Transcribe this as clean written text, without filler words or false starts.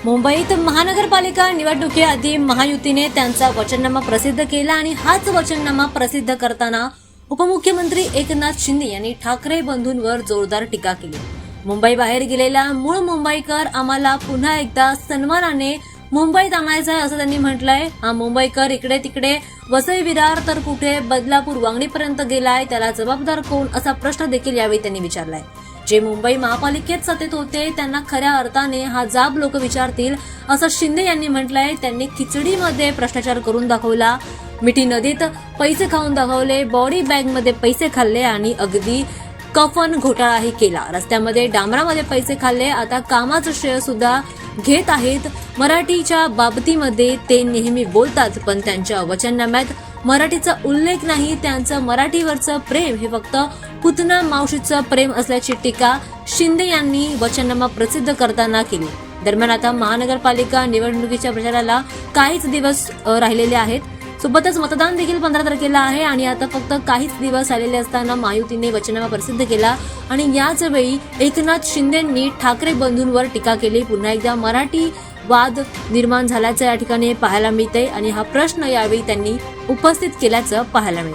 मुंबईत महानगरपालिका निवडणुकीआधी महायुतीने त्यांचा वचननामा प्रसिद्ध केला आणि हाच वचननामा प्रसिद्ध करताना उपमुख्यमंत्री एकनाथ शिंदे यांनी ठाकरे बंधूंवर जोरदार टीका केली। मुंबई बाहेर गेलेला मूळ मुंबईकर आम्हाला पुन्हा एकदा सन्मानाने मुंबईत आणायचा आहे असं त्यांनी म्हटलंय। हा मुंबईकर इकडे तिकडे वसई विरार तर कुठे बदलापूर वांगणीपर्यंत गेलाय, त्याला जबाबदार कोण असा प्रश्न देखील यावेळी त्यांनी विचारलाय। जे मुंबई महापालिकेत सत्तेत होते त्यांना खऱ्या अर्थाने हा जाब लोक विचारतील असं शिंदे यांनी म्हटलंय। त्यांनी खिचडीमध्ये भ्रष्टाचार करून दाखवला, मिठी नदीत पैसे खाऊन दाखवले, बॉडी बॅगमध्ये पैसे खाल्ले आणि अगदी कफन घोटाळाही केला। रस्त्यामध्ये डांबरामध्ये पैसे खाल्ले, आता कामाचं श्रेय सुद्धा घेत आहेत। मराठीच्या बाबतीमध्ये ते नेहमी बोलतात पण त्यांच्या वचननाम्यात मराठीचा उल्लेख नाही। त्यांचं मराठीवरचं प्रेम हे फक्त पुतना मावशीचं प्रेम असल्याची टीका शिंदे यांनी वचननामा प्रसिद्ध करताना केली। दरम्यान आता महानगरपालिका निवडणुकीच्या प्रचाराला काहीच दिवस राहिलेले आहेत, सोबतच मतदान देखील 15 तारखेला आहे आणि आता फक्त काहीच दिवस राहिलेले असताना महायुतीने वचननामा प्रसिद्ध केला आणि याच वेळी एकनाथ शिंदेंनी ठाकरे बंधूंवर टीका केली। पुन्हा एकदा मराठी वाद निर्माण झाल्याचं या ठिकाणी पाहायला मिळतंय आणि हा प्रश्न यावेळी त्यांनी उपस्थित केल्याचं पाहायला मिळतं।